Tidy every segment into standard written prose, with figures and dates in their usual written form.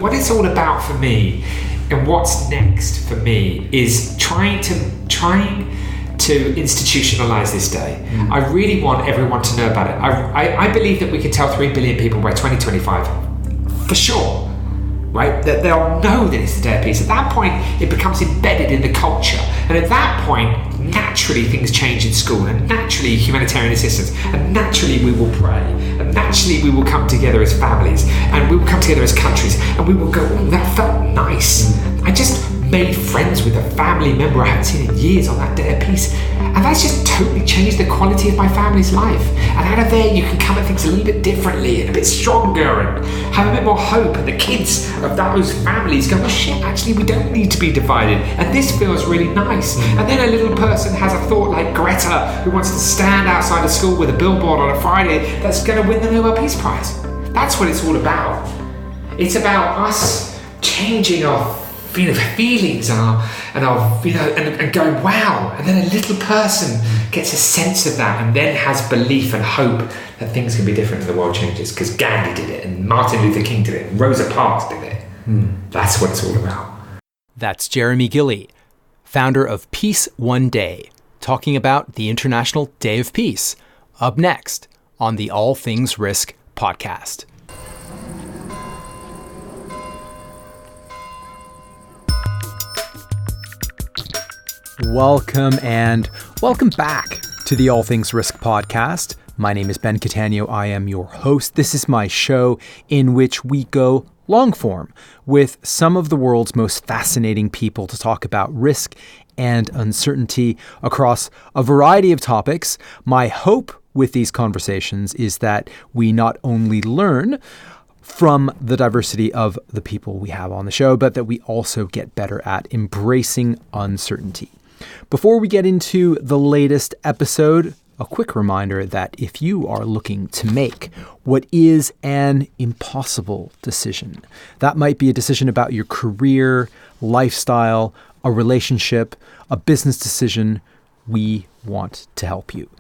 What it's all about for me, and what's next for me, is trying to institutionalise this day. I really want everyone to know about it. I believe that we can tell 3 billion people by 2025, for sure, right? That they'll know that it's the Day of Peace. At that point, it becomes embedded in the culture. And at that point, naturally things change in school, and naturally humanitarian assistance, and naturally we will pray, and naturally we will come together as families, and we will come together as countries, and we will go, oh, that felt nice. I just made friends with a family member I haven't seen in years on that Day of Peace, and that's just totally changed the quality of my family's life. And out of there you can come at things a little bit differently and a bit stronger and have a bit more hope, and the kids of those families go, oh shit, actually we don't need to be divided, and this feels really nice. And then a little person has a thought like Greta, who wants to stand outside of school with a billboard on a Friday, that's going to win the Nobel Peace Prize. That's what it's all about. It's about us changing our feelings and going, wow, and then a little person gets a sense of that and then has belief and hope that things can be different and the world changes, because Gandhi did it, and Martin Luther King did it, and Rosa Parks did it. That's what it's all about. That's Jeremy Gilley, founder of Peace One Day, talking about the International Day of Peace, up next on the All Things Risk podcast. Welcome back to the All Things Risk podcast. My name is Ben Catania. I am your host. This is my show in which we go long form with some of the world's most fascinating people to talk about risk and uncertainty across a variety of topics. My hope with these conversations is that we not only learn from the diversity of the people we have on the show, but that we also get better at embracing uncertainty. Before we get into the latest episode, a quick reminder that if you are looking to make what is an impossible decision, that might be a decision about your career, lifestyle, a relationship, a business decision, we want to help you.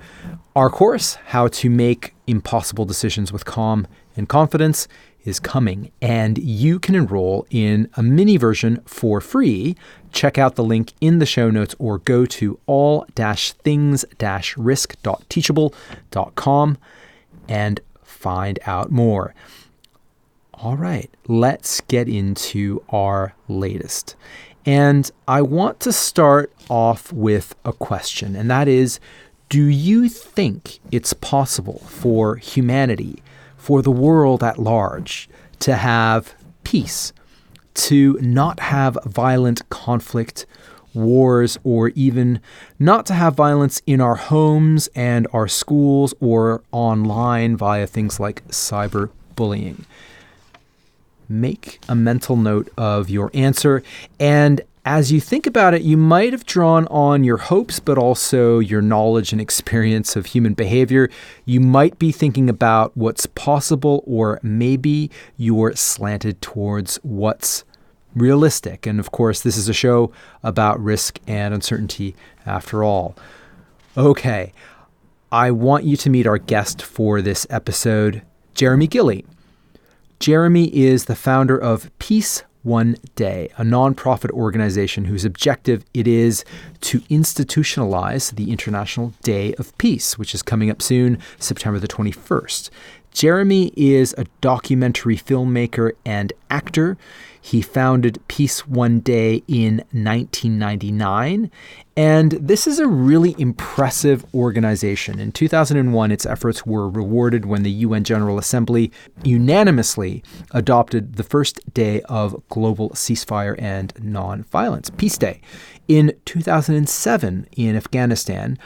Our course, How to Make Impossible Decisions with Calm and Confidence, is coming, and you can enroll in a mini version for free. Check out the link in the show notes or go to all-things-risk.teachable.com and find out more. All right, let's get into our latest. And I want to start off with a question, and that is, do you think it's possible for humanity, for the world at large, to have peace, to not have violent conflict, wars, or even not to have violence in our homes and our schools or online via things like cyberbullying? Make a mental note of your answer, and as you think about it, you might have drawn on your hopes, but also your knowledge and experience of human behavior. You might be thinking about what's possible, or maybe you're slanted towards what's realistic. And of course, this is a show about risk and uncertainty after all. Okay, I want you to meet our guest for this episode, Jeremy Gilley. Jeremy is the founder of Peace One Day, a nonprofit organization whose objective it is to institutionalize the International Day of Peace, which is coming up soon, September the 21st. Jeremy is a documentary filmmaker and actor. He founded Peace One Day in 1999, and this is a really impressive organization. In 2001, its efforts were rewarded when the UN General Assembly unanimously adopted the first day of global ceasefire and non-violence, Peace Day. In 2007, in Afghanistan,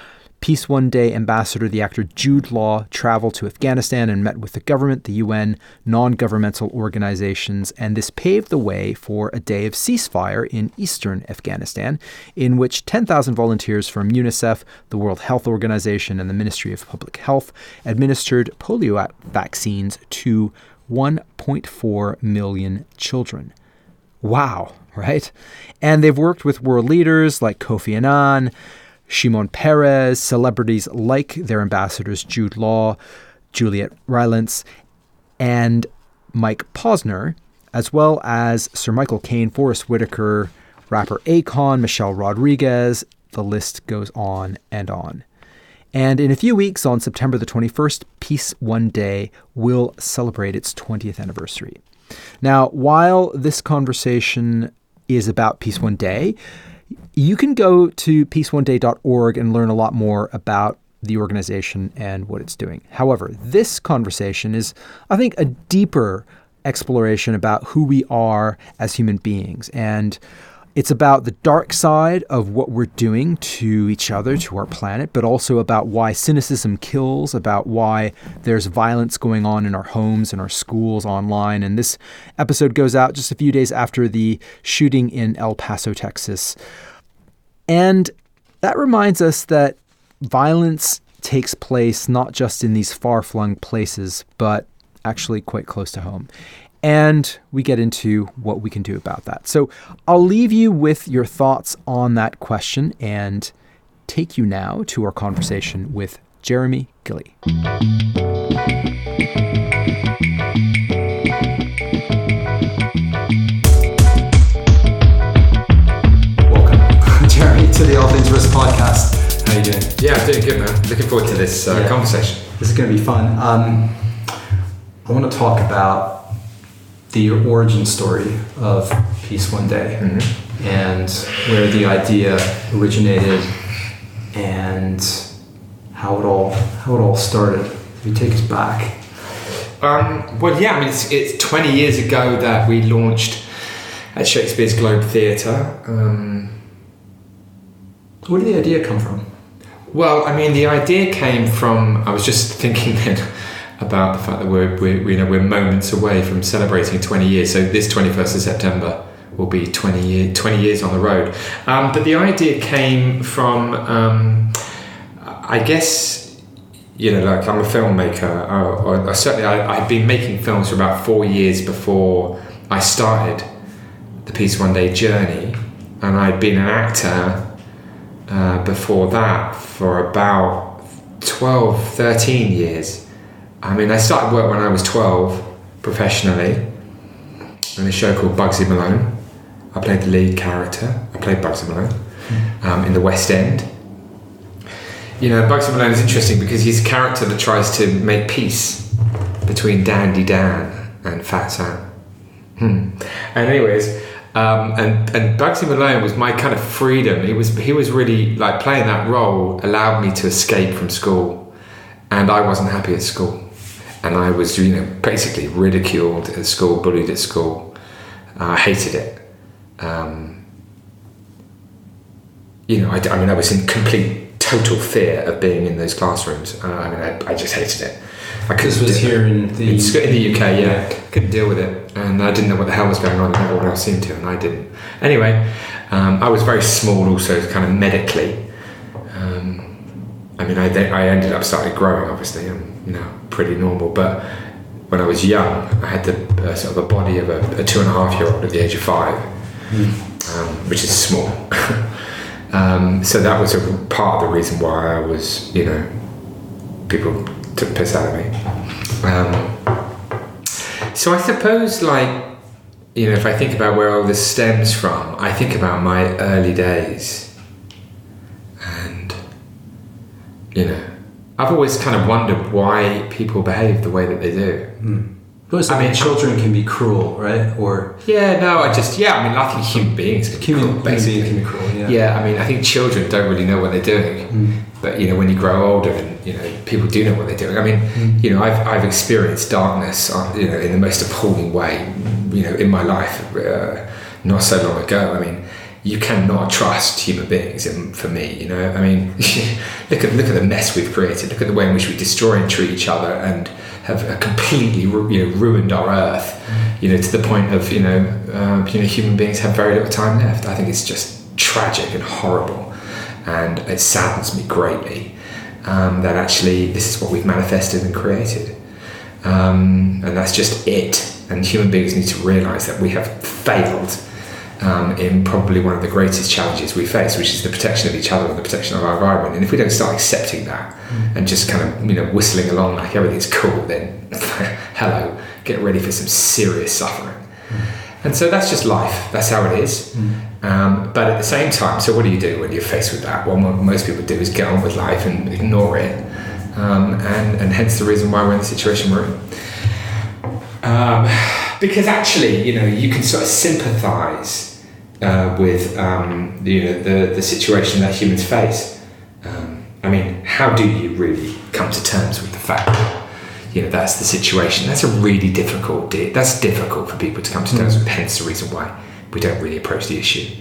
Peace One Day ambassador, the actor Jude traveled to Afghanistan and met with the government, the UN, non-governmental organizations, and this paved the way for a day of ceasefire in Eastern Afghanistan, in which 10,000 volunteers from UNICEF, the World Health Organization, and the Ministry of Public Health administered polio vaccines to 1.4 million children. Wow, right? And they've worked with world leaders like Kofi Annan, Shimon Peres, celebrities like their ambassadors Jude Law, Juliet Rylance, and Mike Posner, as well as Sir Michael Caine, Forrest Whitaker, rapper Akon, Michelle Rodriguez. The list goes on and on. And in a few weeks, on September the 21st, Peace One Day will celebrate its 20th anniversary. Now, while this conversation is about Peace One Day, you can go to peaceoneday.org and learn a lot more about the organization and what it's doing. However, this conversation is, I think, a deeper exploration about who we are as human beings. And it's about the dark side of what we're doing to each other, to our planet, but also about why cynicism kills, about why there's violence going on in our homes, in our schools, online. And this episode goes out just a few days after the shooting in El Paso, Texas. And that reminds us that violence takes place not just in these far-flung places, but actually quite close to home. And we get into what we can do about that. So I'll leave you with your thoughts on that question and take you now to our conversation with Jeremy Gilley. Welcome, Jeremy, to the All Things Risk podcast. How are you doing? Yeah, I'm doing good, man. Looking forward to this conversation. This is going to be fun. I want to talk about the origin story of Peace One Day, and where the idea originated and how it all started. If you take us back. Well, yeah, I mean, it's 20 years ago that we launched at Shakespeare's Globe Theatre. Where did the idea come from? Well, I mean, the idea came from, I was just thinking then about the fact that we're moments away from celebrating 20 years. So this 21st of September will be 20 years on the road. But the idea came from, I guess, like I'm a filmmaker, or certainly I'd been making films for about 4 years before I started the Peace One Day journey. And I'd been an actor before that for about 12, 13 years. I mean, I started work when I was 12 professionally in a show called Bugsy Malone. I played the lead character. I played Bugsy Malone in the West End. Bugsy Malone is interesting because he's a character that tries to make peace between Dandy Dan and Fat Sam. And anyways, and Bugsy Malone was my kind of freedom. He was really, like, playing that role allowed me to escape from school, and I wasn't happy at school. And I was, basically ridiculed at school, bullied at school. I hated it. I was in complete, total fear of being in those classrooms. I just hated it. This was here in the UK, yeah. Couldn't deal with it, and I didn't know what the hell was going on, and everyone else seemed to, and I didn't. Anyway, I was very small, also, kind of medically. I ended up started growing. Obviously, I'm pretty normal, but when I was young, I had the sort of a body of a 2.5-year-old at the age of 5, which is small. So that was a part of the reason why I was, people took the piss out of me. So I suppose, if I think about where all this stems from, I think about my early days, and I've always kind of wondered why people behave the way that they do. Children can be cruel, right? Or I think human beings can be cruel, basically. Can be cruel, I think children don't really know what they're doing. But, when you grow older and, people do know what they're doing. I've experienced darkness, in the most appalling way, in my life, not so long ago. You cannot trust human beings, for me, look at the mess we've created. Look at the way in which we destroy and treat each other and have completely ruined our earth, to the point of, human beings have very little time left. I think it's just tragic and horrible, and it saddens me greatly that actually this is what we've manifested and created, and that's just it. And human beings need to realise that we have failed in probably one of the greatest challenges we face, which is the protection of each other and the protection of our environment. And if we don't start accepting that and just kind of whistling along like everything's cool, then hello, get ready for some serious suffering. And so that's just life. That's how it is. But at the same time, so what do you do when you're faced with that? Well, what most people do is get on with life and ignore it. And hence the reason why we're in the situation we're in. Because actually, you can sort of sympathise with the situation that humans face. How do you really come to terms with the fact that that's the situation? That's that's difficult for people to come to terms with, hence the reason why we don't really approach the issue.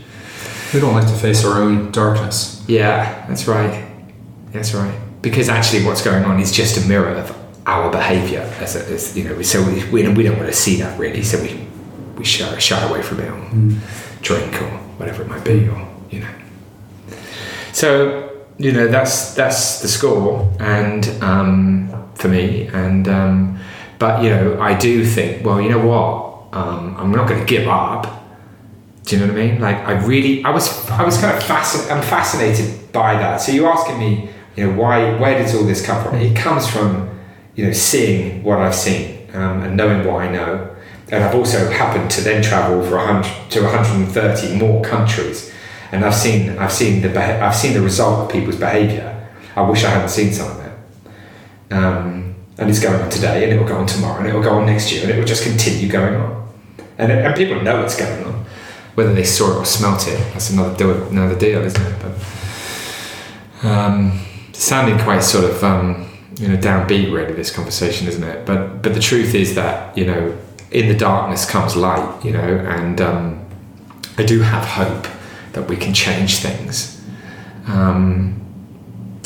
We don't like to face our own darkness. Yeah, that's right. Because actually what's going on is just a mirror of our behaviour, so we don't want to see that really, so we shy away from it, or drink, or whatever it might be, or So that's the score, and for me, and but I do think, well, you know what, I'm not going to give up. Do you know what I mean? Like I was kind of fascinated by that. So you're asking me, where does all this come from? It comes from seeing what I've seen, and knowing what I know. And I've also happened to then travel for 130 more countries, and I've seen the result of people's behaviour. I wish I hadn't seen some of it. And it's going on today, and it will go on tomorrow, and it will go on next year, and it will just continue going on. And people know what's going on, whether they saw it or smelt it. That's another deal, isn't it? But sounding quite sort of downbeat really, this conversation, isn't it? But the truth is that in the darkness comes light, and I do have hope that we can change things, and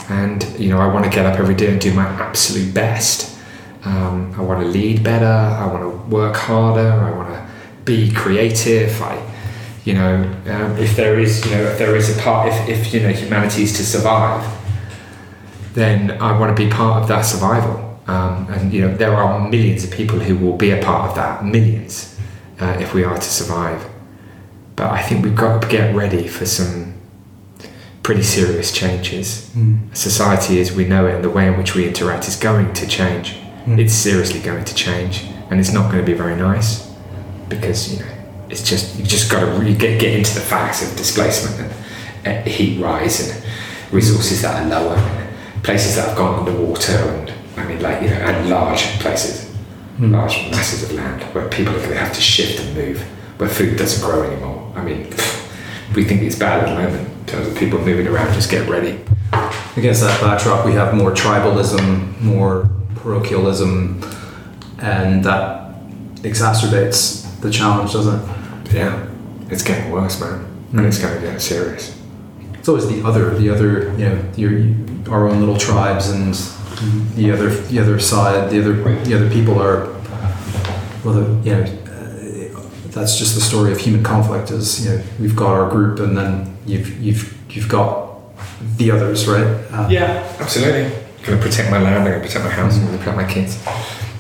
I want to get up every day and do my absolute best. I want to lead better, I want to work harder, I want to be creative. If there is a part, if humanity is to survive, then I want to be part of that survival. And there are millions of people who will be a part of that, millions, if we are to survive. But I think we've got to get ready for some pretty serious changes. Society as we know it and the way in which we interact is going to change. It's seriously going to change, and it's not going to be very nice, because it's just, you just got to really get into the facts of displacement and heat rise and resources that are lower, and places that have gone underwater, and and large places, large masses of land where people are going to have to shift and move, where food doesn't grow anymore. We think it's bad at the moment in terms of people moving around. Just get ready. Against that backdrop, we have more tribalism, more parochialism, and that exacerbates the challenge, doesn't it? Yeah, it's getting worse, man, and it's going to get serious. It's always the other, our own little tribes, and the other side, the other people are, that's just the story of human conflict. Is we've got our group, and then you've got the others, right? Yeah, absolutely. I'm going to protect my land. I'm going to protect my house. I'm going to protect my kids.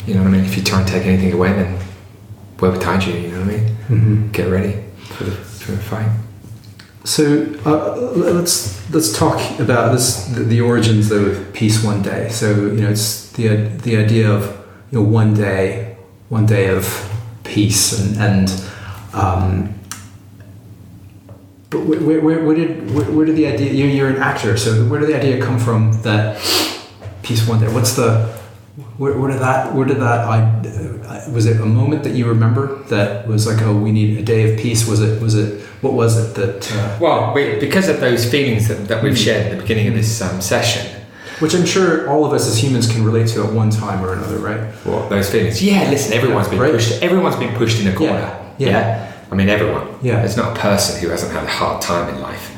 You know what I mean? If you try and take anything away, then we're behind you. You know what I mean? Get ready for the fight. So let's talk about this, the origins though of Peace One Day. So it's the idea of one day of peace, and but where did the idea? You're an actor, so where did the idea come from that Peace One Day? Where did that was it a moment that you remember that was like, oh, we need a day of peace? Was it what was it that because of those feelings that we've shared at the beginning of this session, which I'm sure all of us as humans can relate to at one time or another, right? What, those feelings? Yeah, listen, everyone's been pushed. Everyone's been pushed in a corner. Yeah. I mean, everyone. Yeah. There's not a person who hasn't had a hard time in life.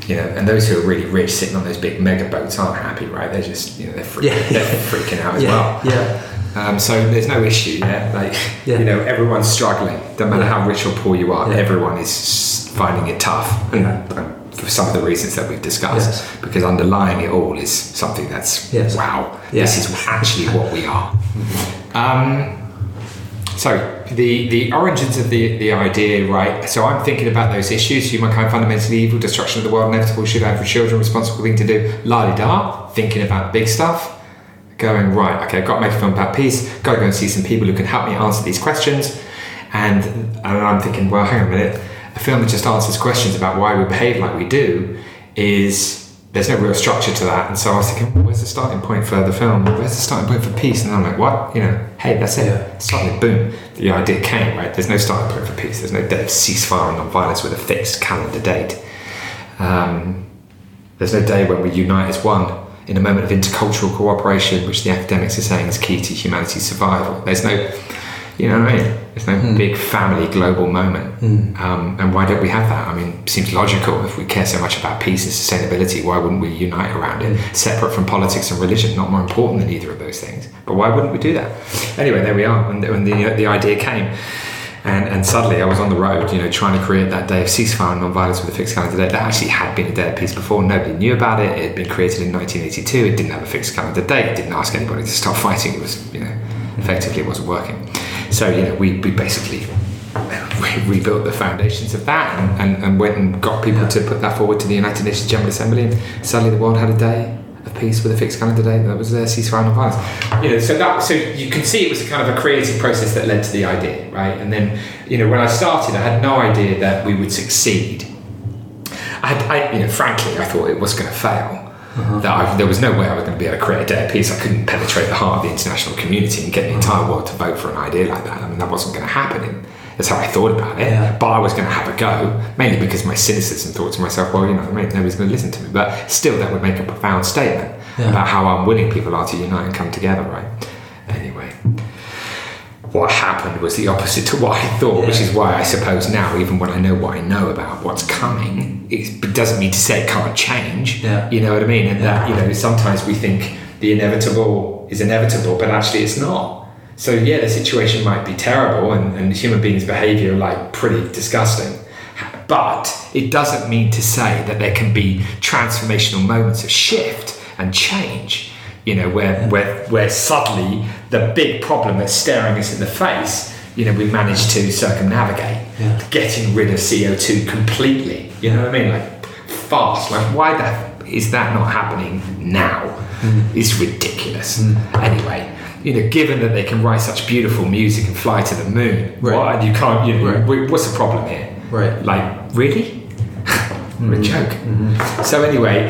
And those who are really rich sitting on those big mega boats aren't happy, right? They're just, they're freaking out as well. Yeah. So there's no issue there. Everyone's struggling. No matter how rich or poor you are, everyone is finding it tough. For some of the reasons that we've discussed, because underlying it all is something that's wow. This is actually what we are. So the origins of the idea, right? So I'm thinking about those issues: humankind fundamentally evil, destruction of the world inevitable, should have for children, responsible thing to do, la-di-da, thinking about big stuff, going, right, okay, I've got to make a film about peace, got to go and see some people who can help me answer these questions. And I'm thinking, well, hang on a minute. A film that just answers questions about why we behave like we do there's no real structure to that. And so I was thinking, well, where's the starting point for the film? Where's the starting point for peace? And I'm like, what? Hey, that's it. Yeah. Suddenly, boom, the idea came, right? There's no starting point for peace. There's no day of ceasefire and non-violence with a fixed calendar date. There's no day when we unite as one in a moment of intercultural cooperation, which the academics are saying is key to humanity's survival. There's no, there's no big family global moment. And why don't we have that? I mean, it seems logical. If we care so much about peace and sustainability, why wouldn't we unite around it? Separate from politics and religion, not more important than either of those things. But why wouldn't we do that? Anyway, there we are. When the idea came, and suddenly I was on the road, trying to create that day of ceasefire and non-violence with a fixed calendar date. That actually had been a day of peace before. Nobody knew about it. It had been created in 1982. It didn't have a fixed calendar date. It didn't ask anybody to stop fighting. It was, effectively it wasn't working. So, we basically rebuilt the foundations of that and went and got people to put that forward to the United Nations General Assembly, and suddenly the world had a day of peace with a fixed calendar date. That was their ceasefire and non-violence. So you can see it was kind of a creative process that led to the idea, right? And then, when I started, I had no idea that we would succeed. Frankly, I thought it was going to fail. There was no way I was going to be able to create a day of peace. I couldn't penetrate the heart of the international community and get the entire world to vote for an idea like that. I mean, that wasn't going to happen. That's how I thought about it. Yeah. But I was going to have a go, mainly because my cynicism thought to myself, well, nobody's going to listen to me. But still, that would make a profound statement about how unwilling people are to unite and come together, right? Anyway, what happened was the opposite to what I thought, which is why I suppose now, even when I know what I know about what's coming, it doesn't mean to say it can't change. Yeah. You know what I mean? And that, sometimes we think the inevitable is inevitable, but actually it's not. So the situation might be terrible and human beings' behaviour pretty disgusting. But it doesn't mean to say that there can be transformational moments of shift and change, where suddenly the big problem that's staring us in the face, we manage to circumnavigate, getting rid of CO2 completely. You know what I mean? Fast. Why is that not happening now? It's ridiculous. Anyway, given that they can write such beautiful music and fly to the moon, right? And you can't, what's the problem here? Right. Really? What a joke. So anyway,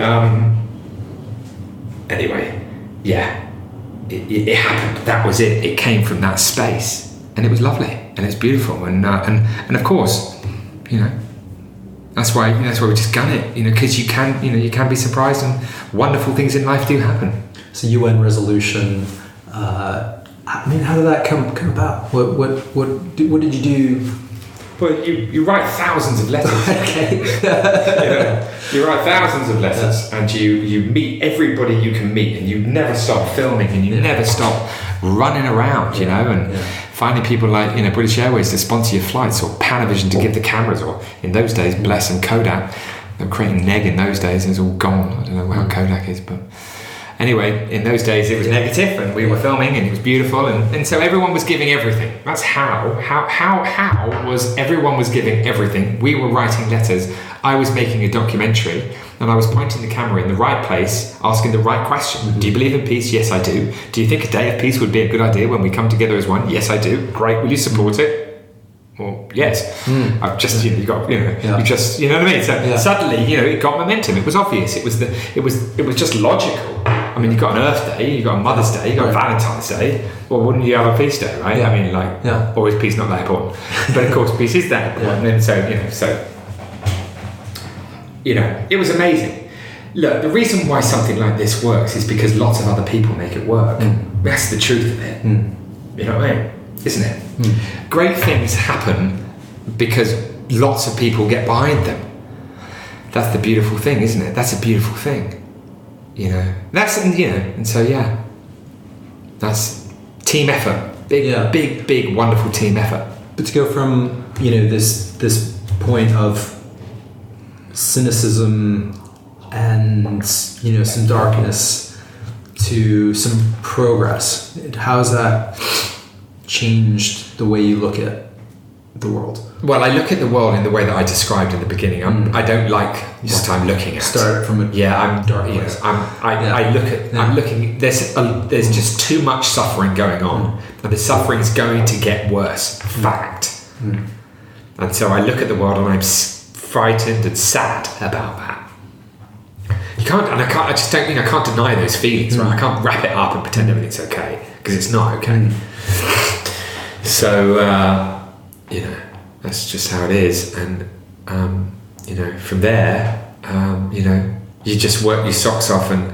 it happened. That was it. It came from that space, and it was lovely, and it's beautiful, and of course, that's why we just gun it, because you can be surprised, and wonderful things in life do happen. So UN resolution. How did that come about? What did you do? Well, you write thousands of letters. Okay. You write thousands of letters, and you meet everybody you can meet, and you never stop filming, and you never stop running around, and finding people like British Airways to sponsor your flights, or Panavision to give the cameras, or in those days, Bless and Kodak. They were creating neg in those days, and it's all gone. I don't know how Kodak is, but. Anyway, in those days it was negative, and we were filming, and it was beautiful, and so everyone was giving everything. That's how was everyone was giving everything. We were writing letters, I was making a documentary, and I was pointing the camera in the right place, asking the right question. Do you believe in peace? Yes, I do. Do you think a day of peace would be a good idea when we come together as one? Yes, I do. Great. Will you support it? Well, yes. I've just, you got, you just, you know what I mean? So suddenly, it got momentum. It was obvious. It was just logical. I mean, you got an Earth Day, you got a Mother's Day, you got Valentine's Day. Well, wouldn't you have a peace day, right? I mean, or is peace not that important? But of course, peace is that important. And so, it was amazing. Look, the reason why something like this works is because lots of other people make it work. That's the truth of it. You know what I mean? Isn't it? Great things happen because lots of people get behind them. That's the beautiful thing, isn't it? That's a beautiful thing. That's, and so, that's team effort. Big, wonderful team effort. But to go from, this point of cynicism and, some darkness to some progress, how has that changed the way you look at the world? Well, I look at the world in the way that I described in the beginning. I don't like just I'm looking at. Start from a dark place. I'm looking. There's just too much suffering going on, and the suffering is going to get worse. Fact. And so I look at the world and I'm frightened and sad about that. I just don't think I can't deny those feelings, right? I can't wrap it up and pretend everything's okay, because it's not okay. So, that's just how it is. And, from there, you just work your socks off and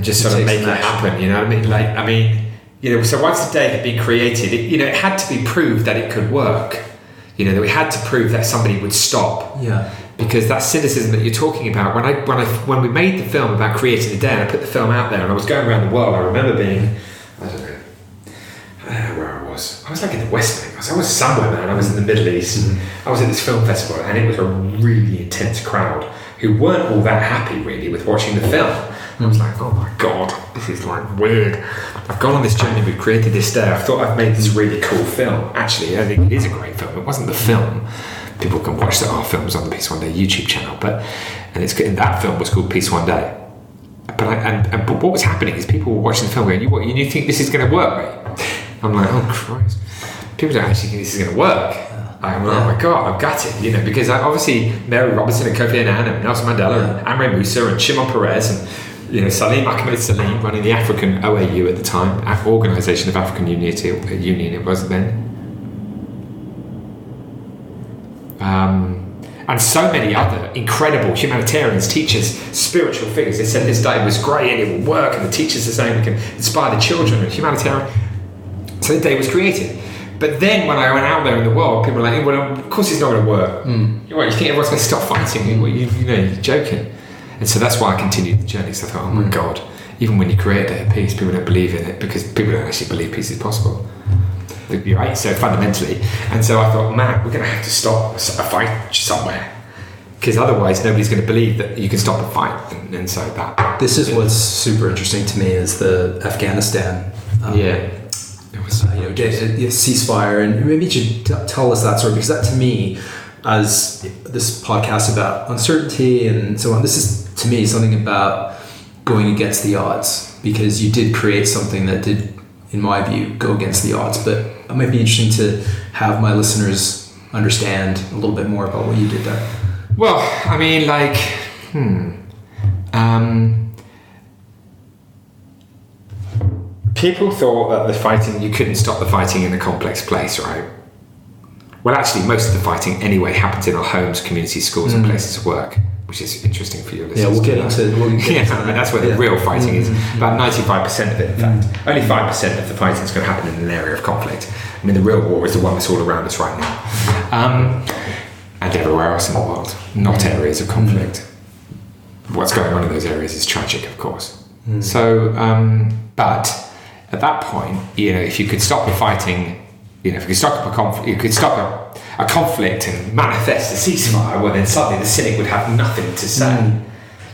just sort of make it happen, you know what I mean? So once the day had been created, it had to be proved that it could work. That we had to prove that somebody would stop. Yeah. Because that cynicism that you're talking about, when we made the film about creating the day, and I put the film out there, and I was going around the world, I remember being, I don't know where I was. I was like in the West, mate. I was somewhere, man. I was in the Middle East. I was at this film festival, and it was a really intense crowd who weren't all that happy, really, with watching the film. And I was like, oh my God, this is like weird. I've gone on this journey, we've created this day. I thought I've made this really cool film. Actually, I think it is a great film. It wasn't the film. People can watch our films on the Peace One Day YouTube channel, and that film was called Peace One Day. But what was happening is people were watching the film going, you think this is going to work, right? I'm like, oh Christ, people don't actually think this is going to work. I'm like, oh my God, I've got it, because obviously Mary Robinson and Kofi Annan and Nelson Mandela and Amre Musa and Shimon Peres and Salim Ahmed Salim running the African OAU at the time, Organisation of African Unity, Union it was then. And so many other incredible humanitarians, teachers, spiritual figures. They said this day was great and it will work, and the teachers are saying we can inspire the children and humanitarian. So the day was created. But then when I went out there in the world, people were like, well, of course it's not going to work. You think everyone's going to stop fighting? You're joking. And so that's why I continued the journey. So I thought, oh my God, even when you create a day of peace, people don't believe in it, because people don't actually believe peace is possible. Right, so fundamentally, and so I thought, man, we're going to have to stop a fight somewhere, because otherwise nobody's going to believe that you can stop a fight. And so that this is what's super interesting to me is the Afghanistan. It was ceasefire, and maybe you should tell us that story, because that to me, as this podcast about uncertainty and so on, this is to me something about going against the odds, because you did create something that did, in my view, go against the odds. But it might be interesting to have my listeners understand a little bit more about what you did there. Well, I mean, people thought that you couldn't stop the fighting in a complex place, right? Well, actually, most of the fighting anyway happens in our homes, communities, schools, and places of work, which is interesting for your listeners. Yeah, we'll get into that. That's where the real fighting is. About 95% of it, in fact. Only 5% of the fighting is going to happen in an area of conflict. I mean, the real war is the one that's all around us right now. And everywhere else in the world, not areas of conflict. What's going on in those areas is tragic, of course. So, but at that point, if you could stop the fighting, if you could stop a conflict, you could stop a conflict and manifest a ceasefire, well then suddenly the cynic would have nothing to say.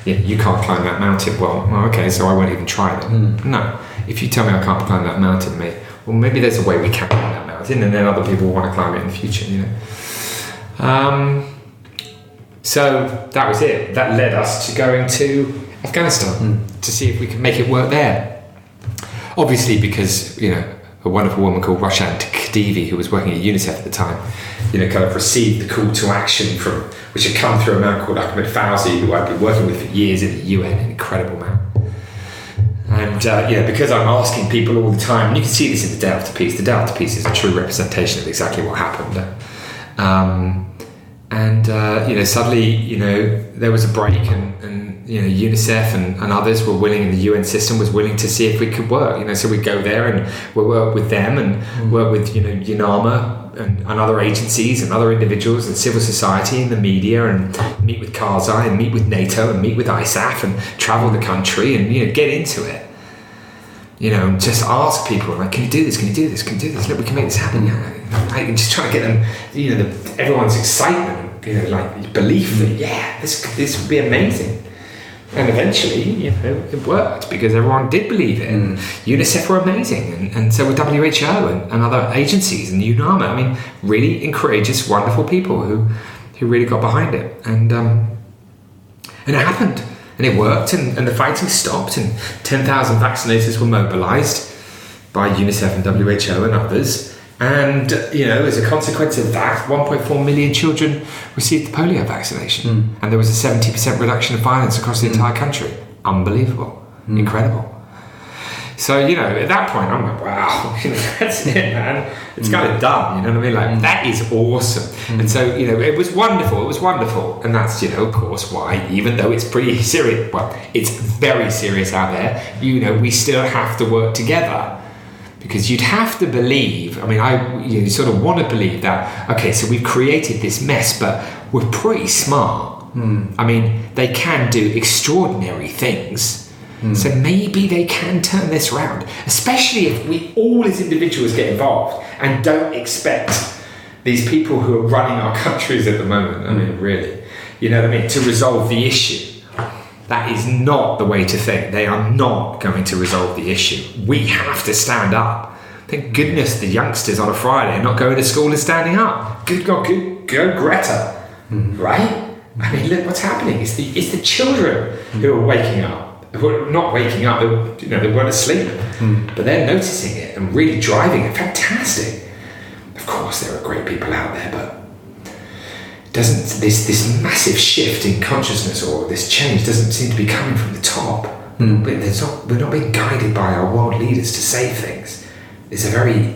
You can't climb that mountain. Well, okay, so I won't even try then. No. If you tell me I can't climb that mountain, mate, well maybe there's a way we can climb that mountain, and then other people will want to climb it in the future, So that was it. That led us to going to Afghanistan to see if we could make it work there. Obviously, because a wonderful woman called Roshan Khedivi, who was working at UNICEF at the time, kind of received the call to action which had come through a man called Ahmed Fauzi, who I'd been working with for years in the UN, an incredible man. And because I'm asking people all the time, and you can see this in the Day After Peace. The Day After Peace is a true representation of exactly what happened. Suddenly, there was a break, and UNICEF and others were willing, and the UN system was willing to see if we could work. So we'd go there and we'd work with them and work with, UNAMA and other agencies and other individuals and civil society and the media, and meet with Karzai and meet with NATO and meet with ISAF and travel the country and, get into it. And just ask people, like, can you do this? Can you do this? Can you do this? Look, we can make this happen. Just trying to get them, everyone's excitement, belief that, this would be amazing. And eventually, it worked because everyone did believe it. And UNICEF were amazing, and so were WHO and other agencies and UNAMA. I mean, really courageous, wonderful people who really got behind it. And it happened. And it worked, and the fighting stopped, and 10,000 vaccinators were mobilised by UNICEF and WHO and others, And, as a consequence of that, 1.4 million children received the polio vaccination. And there was a 70% reduction of violence across the entire country. Unbelievable. Incredible. So, at that point, I'm like, wow, that's it, man. It's kind of done, you know what I mean? Like, that is awesome. And so, it was wonderful. And that's, of course, why, even though it's pretty serious, well, it's very serious out there, we still have to work together. Because you'd have to believe, you sort of want to believe that, okay, so we've created this mess, but we're pretty smart. They can do extraordinary things. So maybe they can turn this around, especially if we all as individuals get involved and don't expect these people who are running our countries at the moment, really, to resolve the issue. That is not the way to think. They are not going to resolve the issue. We have to stand up. Thank goodness the youngsters on a Friday are not going to school and standing up. Good God, go Greta, right? Look what's happening. It's the children who are waking up. Who are not waking up. They weren't asleep, but they're noticing it and really driving it. Fantastic. Of course, there are great people out there, but doesn't this massive shift in consciousness or this change doesn't seem to be coming from the top. We're not being guided by our world leaders to say things. It's a very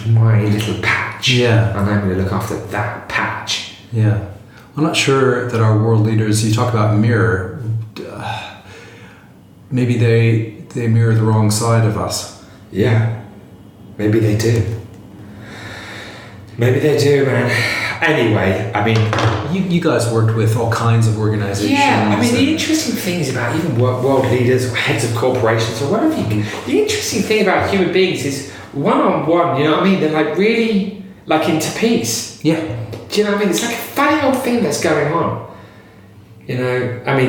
my little patch, and I'm going to look after that patch. I'm not sure that our world leaders, you talk about mirror, maybe they mirror the wrong side of us. Maybe they do, man. Anyway, you guys worked with all kinds of organizations. The interesting things about even world leaders or heads of corporations or whatever the interesting thing about human beings is one-on-one, they're like really like into peace. Do you know what I mean? It's like a funny old thing that's going on.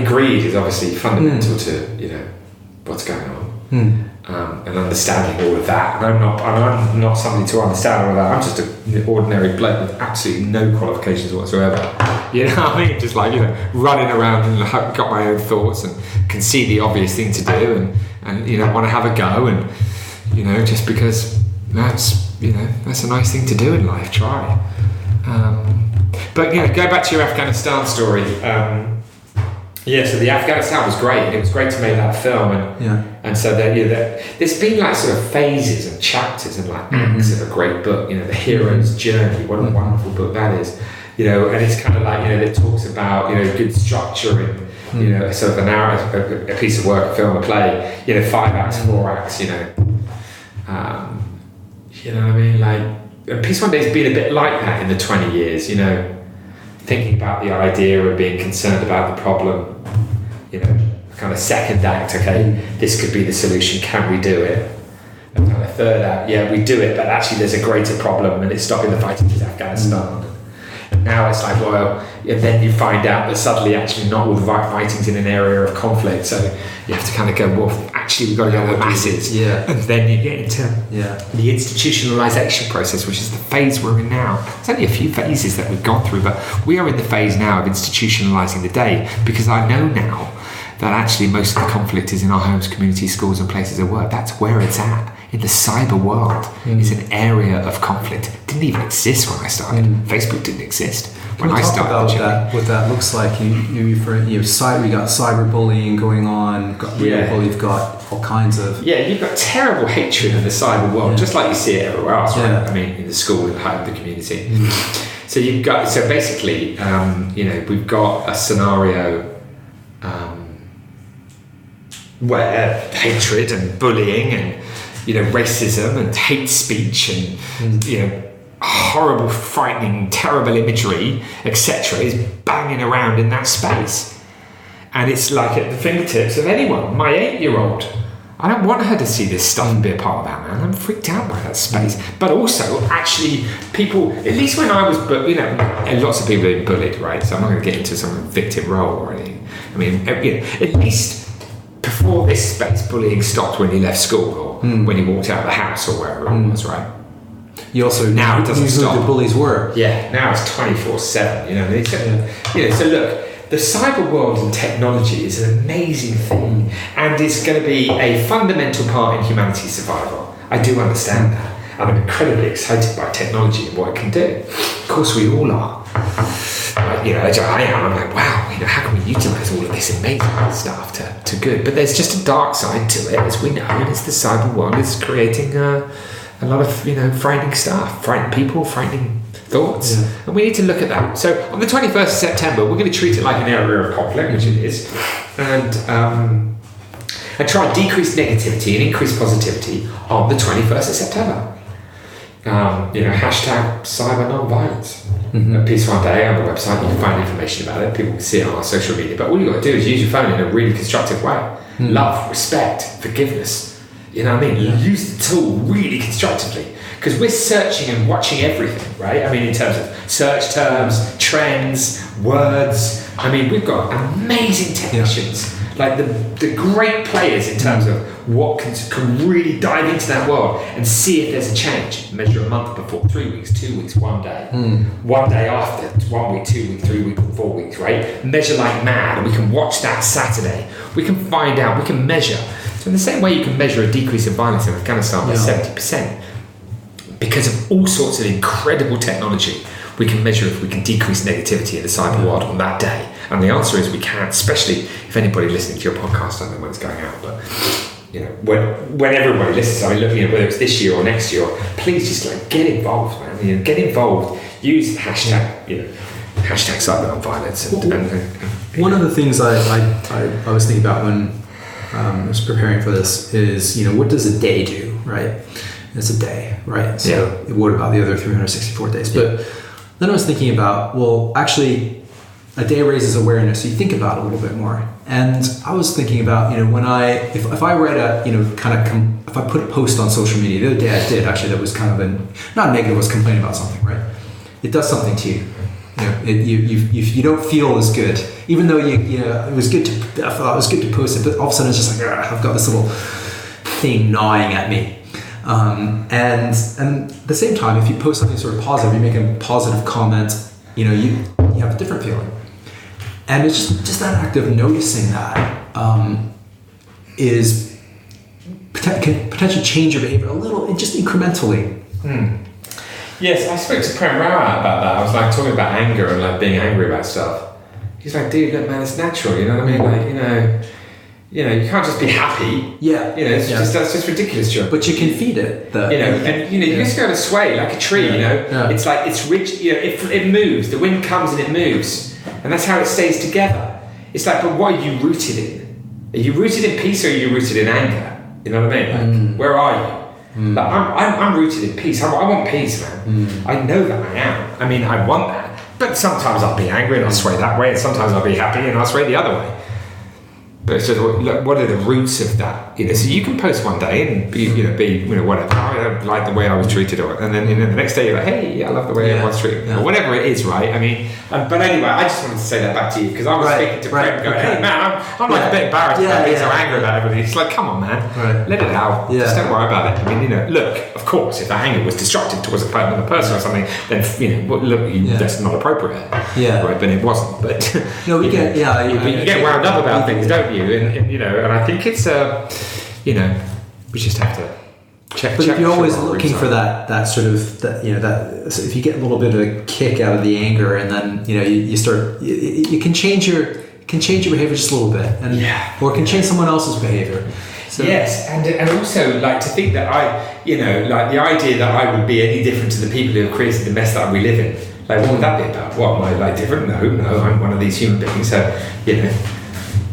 Greed is obviously fundamental to, what's going on. And understanding all of that. And I'm not somebody to understand all of that. I'm just an ordinary bloke with absolutely no qualifications whatsoever. Just like, running around and got my own thoughts and can see the obvious thing to do and want to have a go and, just because that's a nice thing to do in life, try. But go back to your Afghanistan story. So the Afghanistan was great, and it was great to make that film, and so there's been like sort of phases and chapters and like acts of a great book. The hero's journey. What a wonderful book that is. And it's kind of like it talks about good structure and sort of a narrative, a piece of work, a film, a play. 5 acts, 4 acts. Like Peace One Day's been a bit like that in the 20 years. Thinking about the idea and being concerned about the problem, kind of second act, okay, this could be the solution, can we do it? And kind of third act, we do it, but actually there's a greater problem and it's stopping the fighting in Afghanistan. And now it's like, and then you find out that suddenly actually not all the fighting's in an area of conflict, so you have to kind of go, actually we've got to go to the masses. And then you get into the institutionalisation process, which is the phase we're in now. There's only a few phases that we've gone through, but we are in the phase now of institutionalising the day, because I know now that actually most of the conflict is in our homes, communities, schools and places of work. That's where it's at. In the cyber world, it's an area of conflict. It didn't even exist when I started. Facebook didn't exist when I started. Talk about what that looks like. We got cyberbullying going on. You've got all kinds of. You've got terrible hatred in the cyber world, just like you see it everywhere else, right? In the school, in the home, the community. So basically, we've got a scenario where hatred and bullying and racism and hate speech and horrible, frightening, terrible imagery, etc., is banging around in that space, and it's like at the fingertips of anyone. My 8-year-old, I don't want her to see this stuff and be a part of that, man. I'm freaked out by that space. But also, actually, people, at least when I was, lots of people have been bullied, right? So I'm not going to get into some victim role or anything. At least before this space, bullying stopped when he left school or when he walked out of the house or wherever it was, right? You also now it doesn't stop. Who the bullies were. Now it's 24/7. So look, the cyber world and technology is an amazing thing, and it's going to be a fundamental part in humanity's survival. I do understand that. and I'm incredibly excited by technology and what it can do. Of course, we all are. I am. I'm like, wow, how can we utilise all of this amazing stuff to good? But there's just a dark side to it, as we know, and it's the cyber world is creating a lot of frightening stuff, frightening people, frightening thoughts, and we need to look at that. So on the 21st of September, we're going to treat it like an area of conflict, which it is, and try and decrease negativity and increase positivity on the 21st of September. Hashtag cyber non-violence. Peace One Day on the website. You can find information about it. People can see it on our social media. But all you've got to do is use your phone in a really constructive way. Love, respect, forgiveness. You know what I mean? Use the tool really constructively. Because we're searching and watching everything, right? I mean, in terms of search terms, trends, words. I mean, we've got amazing technicians. Like the great players in terms of what can really dive into that world and see if there's a change. Measure a month before, 3 weeks, 2 weeks, 1 day. 1 day after, 1 week, 2 weeks, 3 weeks, 4 weeks, right? Measure like mad, and we can watch that Saturday. We can find out, we can measure. So in the same way you can measure a decrease in violence in Afghanistan by 70%, because of all sorts of incredible technology, we can measure if we can decrease negativity in the cyber world on that day. And the answer is we can, especially if anybody listening to your podcast, I don't know when it's going out, but when everybody listens, I mean, looking at whether it's this year or next year, please just get involved, man. Get involved. Use the hashtag, hashtag cyber non-violence. One of the things I was thinking about when I was preparing for this is, what does a day do, right? It's a day, right? So what about the other 364 days? But then I was thinking about, well, actually, a day raises awareness. So you think about it a little bit more. And I was thinking about, when if I read if I put a post on social media, the other day I did, actually, that was kind of not negative, was complaining about something, right? It does something to you. You don't feel as good, even though it was good to, I thought it was good to post it, but all of a sudden it's just like, I've got this little thing gnawing at me. And at the same time, if you post something sort of positive, you make a positive comment, you have a different feeling. And it's just that act of noticing that can potentially change your behavior a little, just incrementally. Yes, I spoke to Prem Rawat about that. I was talking about anger and being angry about stuff. He's like, dude, look, man, it's natural. You know what I mean? You can't just be happy. Yeah. That's just ridiculous, John. But you can feed it. You just go to sway like a tree. It's like it's rich. It moves. The wind comes and it moves, and that's how it stays together. It's like, but what are you rooted in? Are you rooted in peace or are you rooted in anger? You know what I mean? Where are you? I'm rooted in peace. I want peace, man. I know that I am. I mean, I want that. But sometimes I'll be angry and I'll sway that way, and sometimes I'll be happy and I'll sway the other way. But it's just, what are the roots of that? So you can post one day and be whatever. I don't like the way I was treated, and then the next day you're like, hey, I love the way everyone's treated, or whatever it is, right? I mean, but anyway, I just wanted to say that back to you because I was speaking to Prem, going, hey man, I'm a bit embarrassed about being so angry about everything. It's like, come on, man, let it out. Just don't worry about it. I mean, look, of course, if that anger was destructive towards another person or something, then that's not appropriate. Right, but it wasn't. But you get wound up about things, don't you? And I think it's we just have to check. But if you're always looking for that sort of so if you get a little bit of a kick out of the anger, and then you start, you can change your behavior just a little bit, or it can change someone else's behavior. So, yes, and also to think that the idea that I would be any different to the people who have created the mess that we live in. What would that be about? What, am I different? No, I'm one of these human beings. So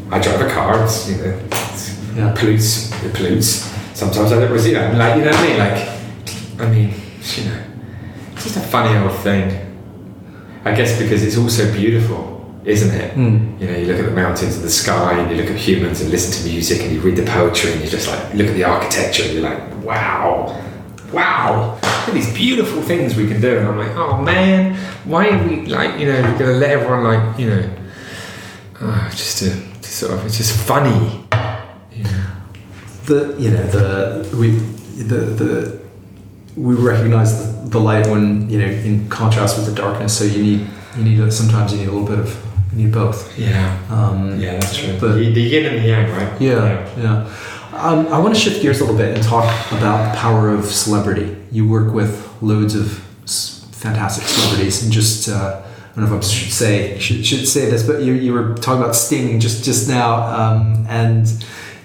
I drive a car. It pollutes. It pollutes. Sometimes I don't. You know what I mean? It's just a funny old thing. I guess because it's also beautiful, isn't it? You look at the mountains and the sky, and you look at humans and listen to music, and you read the poetry, and you just look at the architecture, and you're like, wow. Look at these beautiful things we can do. And I'm like, oh man, why are we going to let everyone just to sort of, it's just funny. We recognize the light when in contrast with the darkness. So sometimes you need a little bit of, you need both. Yeah, that's true. But the yin and the yang, right? Yeah. I want to shift gears a little bit and talk about the power of celebrity. You work with loads of fantastic celebrities, and just I don't know if I should say this, but you were talking about Sting just now, and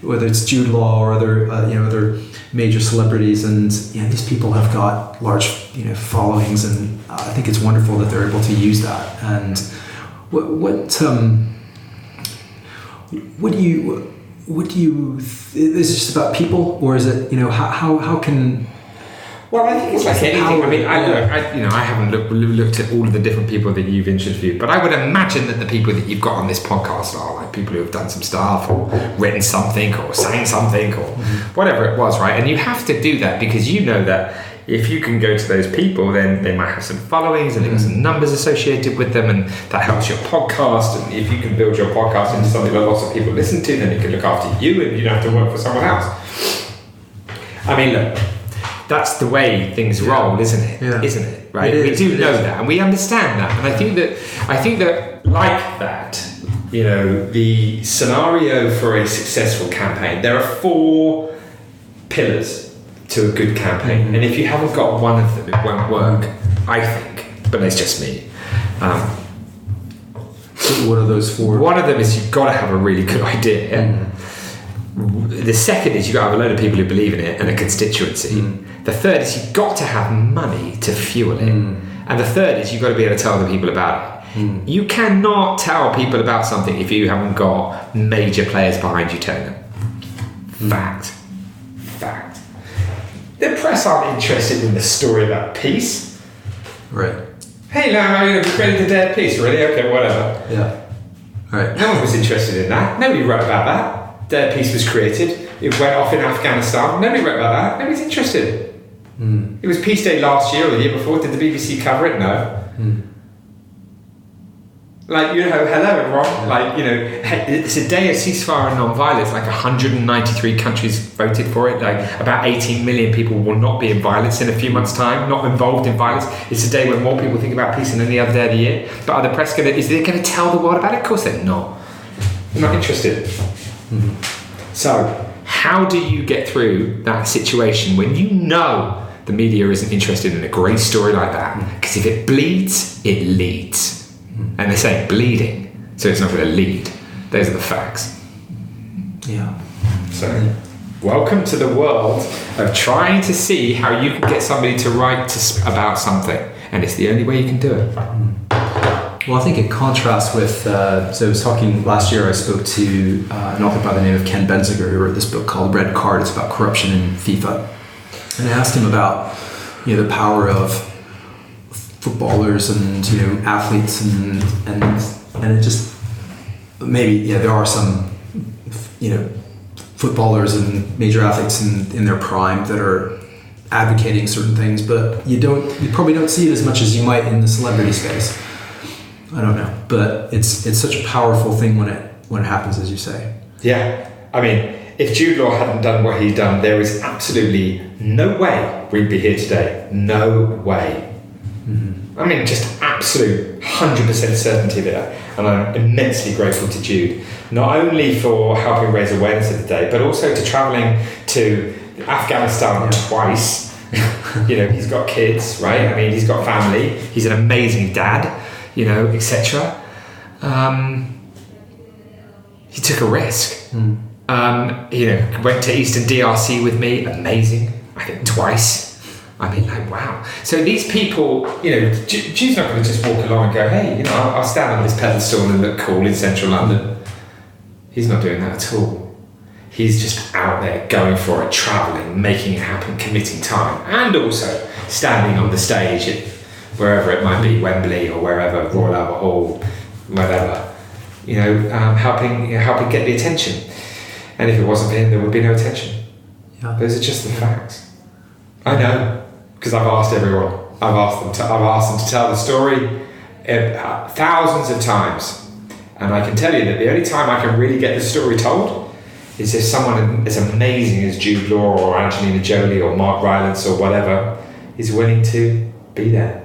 whether it's Jude Law or other major celebrities, and these people have got large followings, and I think it's wonderful that they're able to use that. And what do you is it just about people, or is it how can? Well, I think it's like anything. I mean, I haven't looked at all of the different people that you've interviewed, but I would imagine that the people that you've got on this podcast are like people who have done some stuff, or written something, or sang something, or whatever it was, right? And you have to do that because you know that if you can go to those people, then they might have some followings and they've got some numbers associated with them, and that helps your podcast. And if you can build your podcast into something that lots of people listen to, then it can look after you, and you don't have to work for someone else. I mean, look. That's the way things roll, isn't it? Yeah. Isn't it? Right? We do know that, and we understand that. And I think that like that, the scenario for a successful campaign, there are 4 pillars to a good campaign, and if you haven't got one of them, it won't work. I think, but it's just me. So what are those 4? One of them is you've got to have a really good idea. The second is you've got to have a load of people who believe in it and a constituency. The third is you've got to have money to fuel it. And the third is you've got to be able to tell the people about it. You cannot tell people about something if you haven't got major players behind you telling them. Fact. The press aren't interested in the story about peace. Right. Hey, now we created the day of peace, really? Okay, whatever. Yeah. Right. No one was interested in that. Nobody wrote about that. Day of peace was created. It went off in Afghanistan. Nobody wrote about that. Nobody's interested. It was Peace Day last year or the year before. Did the BBC cover it? No. Like, hello everyone. Yeah. It's a day of ceasefire and non-violence. Like 193 countries voted for it. Like about 18 million people will not be in violence in a few months' time, not involved in violence. It's a day when more people think about peace than any other day of the year. But are the press is they going to tell the world about it? Of course they're not. They're not interested. So, how do you get through that situation when you know the media isn't interested in a great story like that? Because if it bleeds, it leads. And they say bleeding, so it's not going to lead. Those are the facts. Yeah. So, welcome to the world of trying to see how you can get somebody to write about something. And it's the only way you can do it. Well, I think it contrasts with, so I was talking last year, I spoke to an author by the name of Ken Benziger, who wrote this book called Red Card. It's about corruption in FIFA. And I asked him about, the power of footballers and, athletes and it just, maybe, there are some, footballers and major athletes in their prime that are advocating certain things, but you probably don't see it as much as you might in the celebrity space. I don't know, but it's such a powerful thing when it happens, as you say. Yeah, I mean, if Jude Law hadn't done what he'd done, there is absolutely no way we'd be here today. No way. I mean, just absolute 100% certainty there, and I'm immensely grateful to Jude, not only for helping raise awareness of the day, but also to travelling to Afghanistan twice. He's got kids, right? I mean, he's got family. He's an amazing dad. Etc. He took a risk. Went to Eastern DRC with me, amazing. I think twice. I mean, like, wow. So these people, Jude's not going to just walk along and go, hey, I'll stand on this pedestal and look cool in central London. He's not doing that at all. He's just out there going for it, travelling, making it happen, committing time, and also standing on the stage at wherever it might be, Wembley or wherever, Royal Albert Hall, whatever, helping get the attention. And if it wasn't for him, there would be no attention. Yeah. Those are just the facts. I know, because I've asked everyone. I've asked them to tell the story thousands of times, and I can tell you that the only time I can really get the story told is if someone as amazing as Jude Law or Angelina Jolie or Mark Rylance or whatever is willing to be there.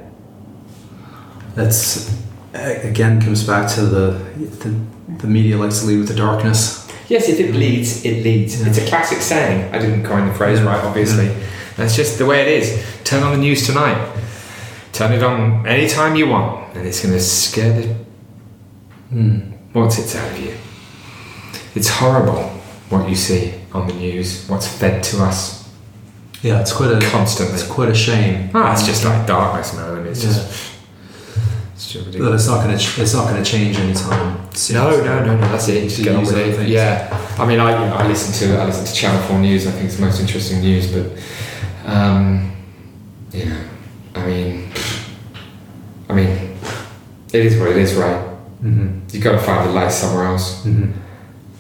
That's again comes back to the media likes to lead with the darkness. Yes, if it bleeds, it leads. It's a classic saying. I didn't coin the phrase right, obviously. That's just the way it is. Turn on the news tonight. Turn it on anytime you want, and it's going to scare the what's it out of you. It's horrible what you see on the news, what's fed to us. Yeah, it's quite a constantly. It's quite a shame. It's just like darkness, man. It's just ridiculous. But it's not going to change anytime soon. No. That's it. You just get on with it. Yeah. I mean, I listen to Channel 4 News. I think it's the most interesting news. But I mean, it is what it is, right? Mm-hmm. You've got to find the light somewhere else. Mm-hmm.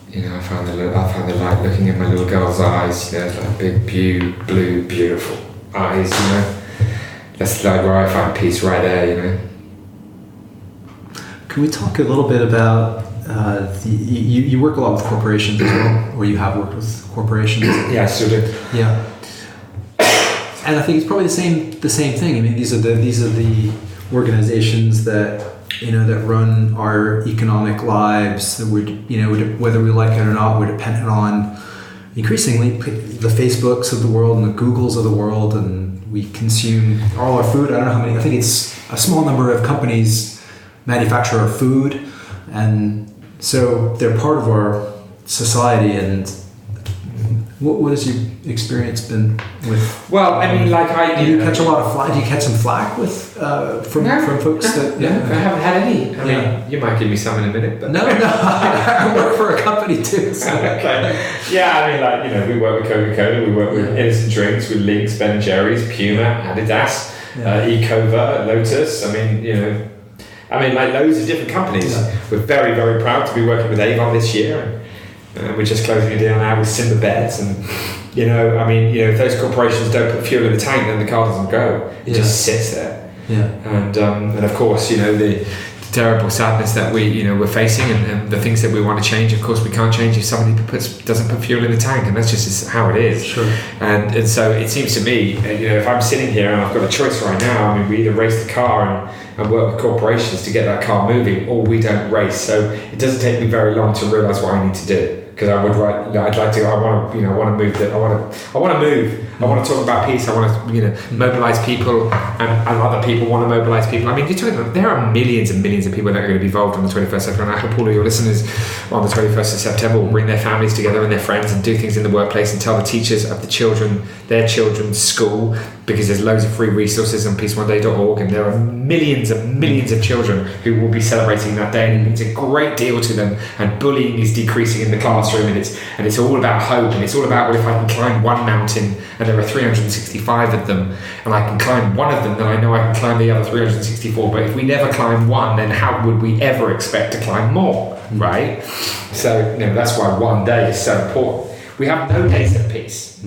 I found the light looking in my little girl's eyes. Like big, blue, beautiful eyes. That's like where I find peace right there. Can we talk a little bit about you work a lot with corporations as well, or you have worked with corporations? Yeah, I still do. Yeah, and I think it's probably the same thing. I mean, these are the organizations that that run our economic lives. That whether we like it or not, we're dependent on increasingly the Facebooks of the world and the Googles of the world, and we consume all our food. I don't know how many. I think it's a small number of companies manufacture our food, and so they're part of our society. And what has your experience been with? Well, I mean, like do you catch a lot of flack? Do you catch some flack with from folks that? No, I haven't had any. I mean, you might give me some in a minute, but no. I work for a company too. So. Okay. Yeah, I mean, like we work with Coca-Cola, we work with Innocent Drinks, with Lynx, Ben & Jerry's, Puma, Adidas, Ecova, Lotus. I mean, like loads of different companies. Yeah. We're very, very proud to be working with Avon this year. And we're just closing a deal now with Simba Beds. And, if those corporations don't put fuel in the tank, then the car doesn't go. It just sits there. Yeah. And of course, the terrible sadness that we're facing and the things that we want to change, of course, we can't change if somebody doesn't put fuel in the tank. And that's just how it is. Sure. And so it seems to me, if I'm sitting here and I've got a choice right now, I mean, we either race the car and work with corporations to get that car moving, or we don't race. So it doesn't take me very long to realise what I need to do. Because I want to move. I want to talk about peace. I want to, mobilise people, and other people want to mobilise people. I mean, there are millions and millions of people that are going to be involved on the 21st of September. And I hope all of your listeners on the 21st of September will bring their families together and their friends and do things in the workplace and tell the teachers of their children's school, because there's loads of free resources on peaceoneday.org, and there are millions and millions of children who will be celebrating that day, and it means a great deal to them. And bullying is decreasing in the classroom, and it's all about hope, and it's all about, well, if I can climb one mountain and there are 365 of them, and I can climb one of them, then I know I can climb the other 364. But if we never climb one, then how would we ever expect to climb more, right? So that's why one day is so important. We have no days of peace.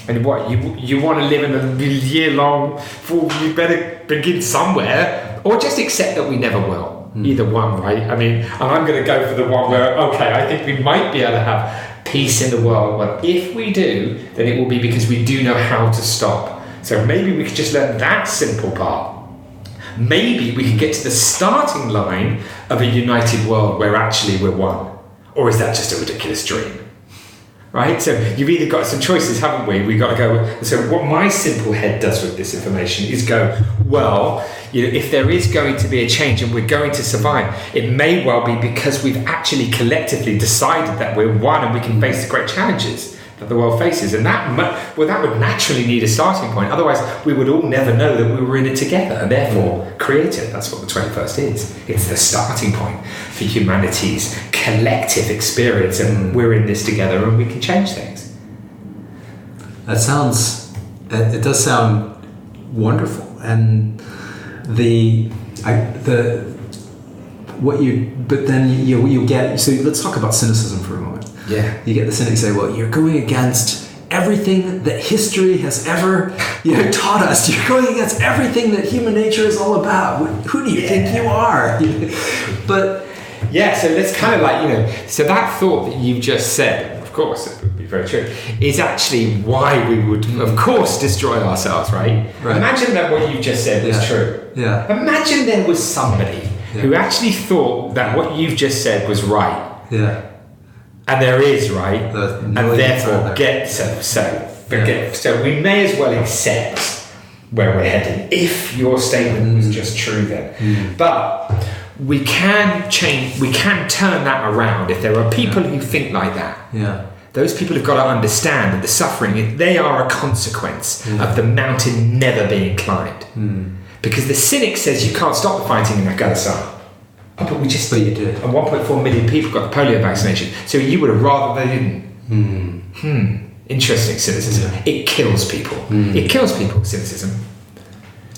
And what you want to live in a year-long, you better begin somewhere, or just accept that we never will. Either one, right? I mean, and I'm going to go for the one where, I think we might be able to have peace in the world. Well, if we do, then it will be because we do know how to stop. So maybe we could just learn that simple part. Maybe we can get to the starting line of a united world where actually we're one. Or is that just a ridiculous dream? Right? So you've either got some choices, haven't we? We've got to go. So what my simple head does with this information is go, well, if there is going to be a change and we're going to survive, it may well be because we've actually collectively decided that we're one and we can face the great challenges that the world faces. And that would naturally need a starting point. Otherwise, we would all never know that we were in it together and therefore create it. That's what the 21st is. It's the starting point for humanity's collective experience, and we're in this together and we can change things. It does sound wonderful. And you'll get, so let's talk about cynicism for a moment. Yeah. You get the cynic say, well, you're going against everything that history has ever taught us. You're going against everything that human nature is all about. Who do you think you are? But yeah, so let's kind of so that thought that you've just said, of course, it would be very true, is actually why we would, of course, destroy ourselves, right? Imagine that what you just said was true. Yeah. Imagine there was somebody who actually thought that what you've just said was right. Yeah. And there is, right? And therefore, so we may as well accept where we're heading if your statement was just true then. But we can turn that around if there are people who think like that. Yeah. Those people have got to understand that the suffering, they are a consequence of the mountain never being climbed. Because the cynic says you can't stop the fighting in Afghanistan. Oh, but we just did. You did. And 1.4 million people got the polio vaccination. So you would have rather they didn't. Interesting cynicism. Yeah. It kills people. It kills people, cynicism.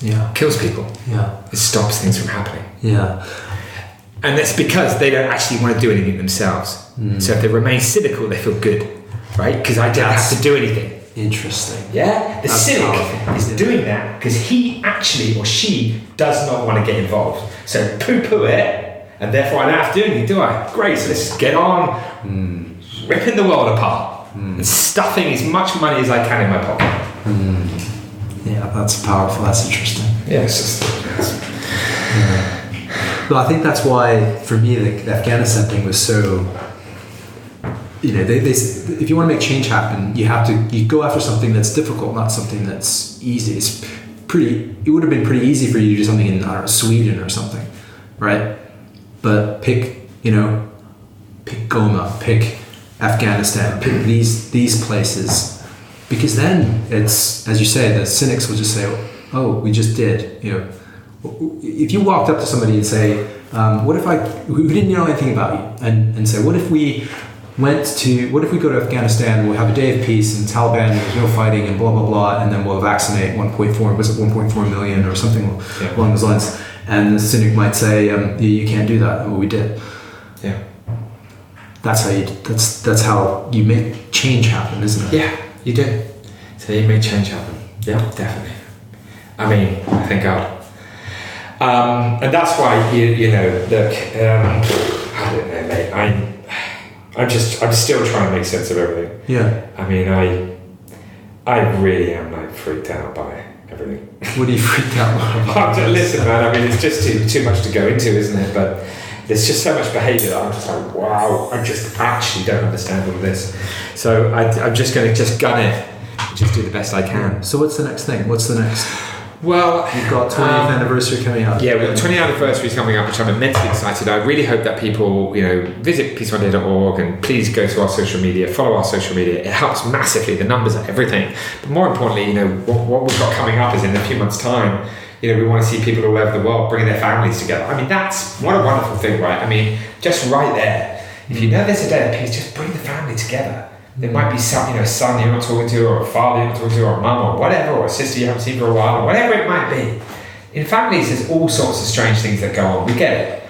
Yeah. Kills people. Yeah. It stops things from happening. Yeah. And that's because they don't actually want to do anything themselves. So if they remain cynical, they feel good, right? Because I don't have to do anything. Interesting. Yeah? The cynic is doing that because he actually or she does not want to get involved. So poo-poo it, and therefore I don't have to do anything, do I? Great, so let's just get on ripping the world apart and stuffing as much money as I can in my pocket. Yeah, that's powerful. That's interesting. Yeah, it's just... Well, I think that's why, for me, the Afghanistan thing was so... they if you want to make change happen, you go after something that's difficult, not something that's easy. It would have been pretty easy for you to do something in, I don't know, Sweden or something, right? But pick Goma, pick Afghanistan, pick these places, because then it's, as you say, the cynics will just say, "Oh, we just did." If you walked up to somebody and say, "What if who didn't know anything about you," and say, "What if we go to Afghanistan and we'll have a day of peace and Taliban, there's no fighting and blah blah blah, and then we'll vaccinate 1.4 million or something along those lines," and the cynic might say, "You can't do that." Well, we did. Yeah. That's how you make change happen, isn't it? Yeah, you do. So you make change happen. Yeah, definitely. I mean, thank God. And that's why look. I don't know, mate. I'm still trying to make sense of everything. Yeah. I mean, I really am freaked out by everything. What are you freaked out about? Listen, man. I mean, it's just too much to go into, isn't it? But there's just so much behaviour that I'm just like, wow. I just actually don't understand all of this. So I'm just going to just gun it, just do the best I can. So what's the next thing? What's the next? Well, you've got 20th anniversary coming up. Yeah, we've got 20th anniversary coming up, which I'm immensely excited. I really hope that people, visit peaceoneday.org and please go to our social media, follow our social media. It helps massively. The numbers are everything. But more importantly, what we've got coming up is in a few months' time. We want to see people all over the world bringing their families together. I mean, that's what a wonderful thing, right? I mean, just right there. If you know there's a day of peace, just bring the family together. There might be some, a son you're not talking to, or a father you're not talking to, or a mum, or whatever, or a sister you haven't seen for a while, or whatever it might be. In families, there's all sorts of strange things that go on. We get it.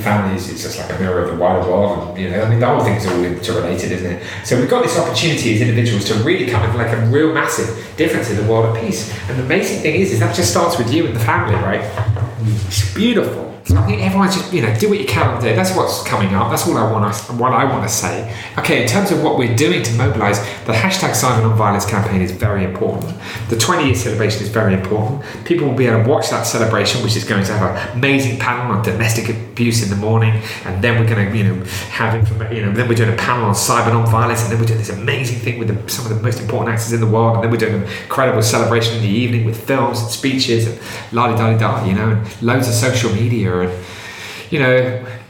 Families, it's just like a mirror of the wider world, and the whole thing's all interrelated, isn't it? So we've got this opportunity as individuals to really come into a real massive difference in the world of peace. And the amazing thing is that just starts with you and the family, right? It's beautiful. So I think everyone's just, do what you can do. That's what's coming up. That's what I want to say. Okay, in terms of what we're doing to mobilise, the hashtag Silent on Violence campaign is very important. The 20-year celebration is very important. People will be able to watch that celebration, which is going to have an amazing panel on domestic abuse in the morning, and then we're going to, then we're doing a panel on cyber non-violence, and then we're doing this amazing thing with some of the most important actors in the world, and then we're doing an incredible celebration in the evening with films and speeches and la-di-da-di-da, and loads of social media. And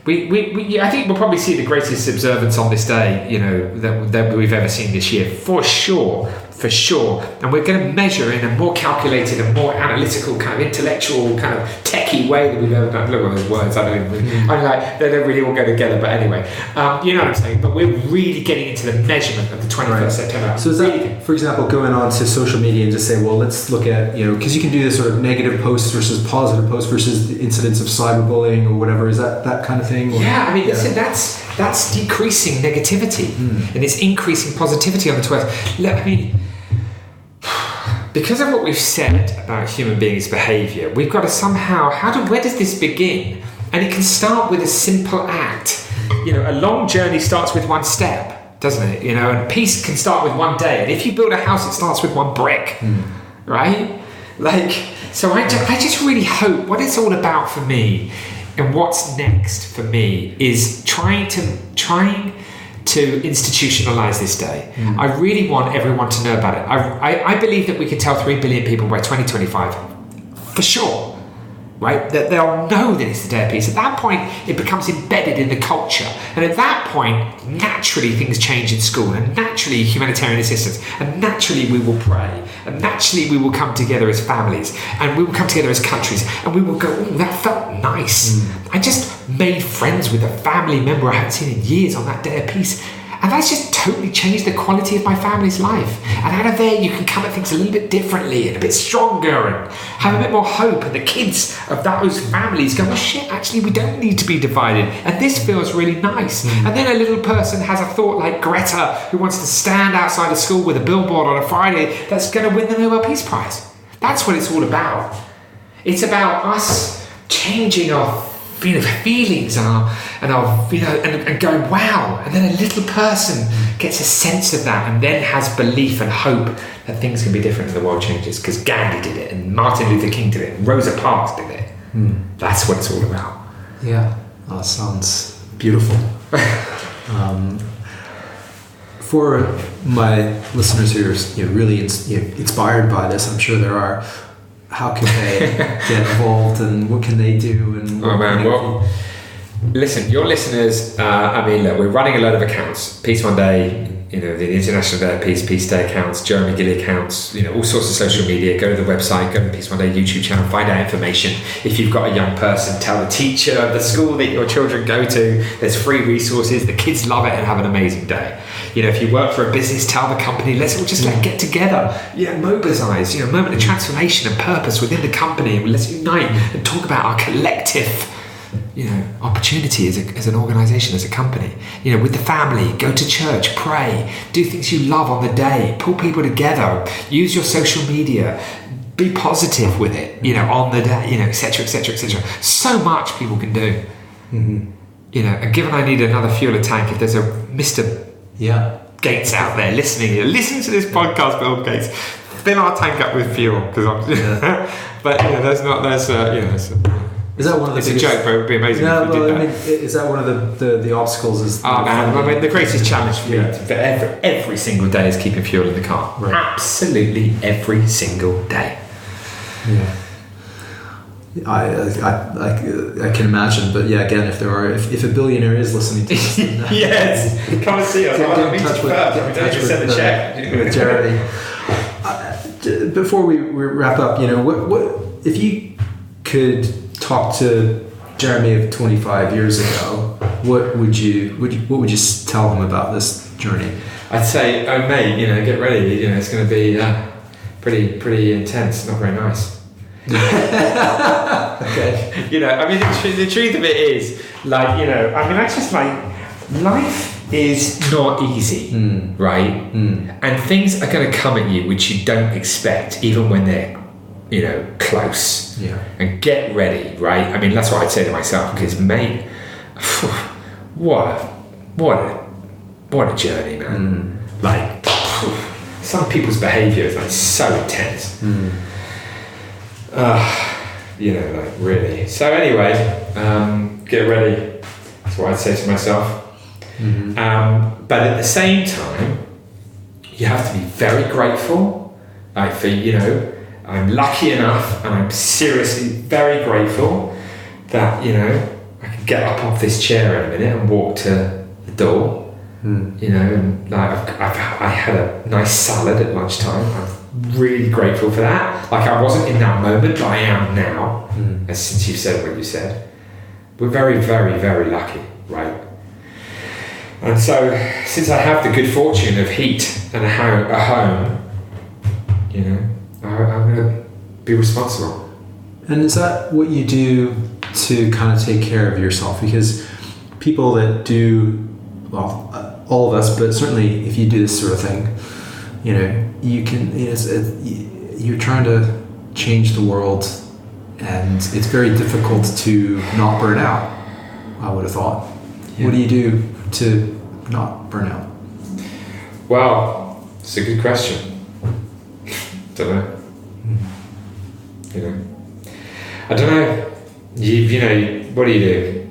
I think we'll probably see the greatest observance on this day, that we've ever seen this year, for sure. And we're going to measure in a more calculated and more analytical, kind of intellectual, kind of techie way that we've ever done. Look at those words. I don't even. They don't really all go together. But anyway, you know what I'm saying. But we're really getting into the measurement of the 21st September. So is that, for example, going on to social media and just say, well, let's look at, because you can do this sort of negative posts versus positive posts versus the incidents of cyberbullying or whatever. Is that kind of thing? Or, yeah, I mean, listen, that's decreasing negativity and it's increasing positivity on the Twitter. Look, I mean, because of what we've said about human beings' behaviour, we've got to somehow, where does this begin? And it can start with a simple act. A long journey starts with one step, doesn't it? And peace can start with one day. And if you build a house, it starts with one brick, right? So I just really hope what it's all about for me and what's next for me is trying to institutionalise this day. I really want everyone to know about it. I believe that we can tell 3 billion people by 2025, for sure. Right? That they'll know that it's the Day of Peace. At that point, it becomes embedded in the culture. And at that point, naturally things change in school, and naturally humanitarian assistance, and naturally we will pray, and naturally we will come together as families, and we will come together as countries, and we will go, oh, that felt nice. I just made friends with a family member I hadn't seen in years on that Day of Peace. And that's just totally changed the quality of my family's life. And out of there, you can come at things a little bit differently and a bit stronger and have a bit more hope. And the kids of those families go, oh shit, actually, we don't need to be divided. And this feels really nice. And then a little person has a thought like Greta, who wants to stand outside of school with a billboard on a Friday that's going to win the Nobel Peace Prize. That's what it's all about. It's about us changing our feelings and going wow, and then a little person gets a sense of that and then has belief and hope that things can be different and the world changes, because Gandhi did it and Martin Luther King did it and Rosa Parks did it. That's what it's all about. Yeah, sounds beautiful. For my listeners who are really inspired by this, I'm sure there are. How can they get involved, and what can they do? And well, listen, your listeners. Look, we're running a load of accounts. Peace One Day, the International Day of Peace, Peace Day accounts, Jeremy Gilley accounts, all sorts of social media. Go to the website, go to the Peace One Day YouTube channel, find out information. If you've got a young person, tell the teacher of the school that your children go to. There's free resources. The kids love it and have an amazing day. If you work for a business, tell the company, let's all just get together, mobilise, moment of transformation and purpose within the company, and let's unite and talk about our collective, opportunity as an organisation, as a company. With the family, go to church, pray, do things you love on the day, pull people together, use your social media, be positive with it, on the day, etc., etc., etc. So much people can do. And given I need another fueler tank, if there's a Mr. Gates out there listening, listen to this podcast, Bill Gates, fill our tank up with fuel, because I'm. But is that one of the? It's biggest, a joke, but it would be amazing if you did that. Is that one of the obstacles? The greatest challenge for me for every single day is keeping fuel in the car. Right. Absolutely every single day. Yeah. I can imagine, but again, if a billionaire is listening to this, yes, come and see us. Get in touch with send a check with Jeremy. Before we wrap up, what if you could talk to Jeremy of 25 years ago? What would you tell him about this journey? I'd say, oh mate, get ready. It's going to be pretty intense, not very nice. Okay. The truth of it is, life is not easy, right? And things are going to come at you which you don't expect, even when they're, close. Yeah. And get ready, right? That's what I'd say to myself, because mate, what a journey, man. Some people's behaviour is so intense. Really. So anyway, get ready. That's what I'd say to myself. But at the same time, you have to be very grateful. I'm lucky enough, and I'm seriously very grateful that I can get up off this chair in a minute and walk to the door. I had a nice salad at lunchtime. I'm really grateful for that. I wasn't in that moment, but I am now. And since you said what you said, we're very, very, very lucky, right? And so, since I have the good fortune of heat and a home, I'm going to be responsible. And is that what you do to kind of take care of yourself? Because people that do, all of us, but certainly if you do this sort of thing, you can, you're trying to change the world, and it's very difficult to not burn out, I would have thought. Yeah. What do you do to not burn out? Well, it's a good question. Don't know. I don't know. What do you do?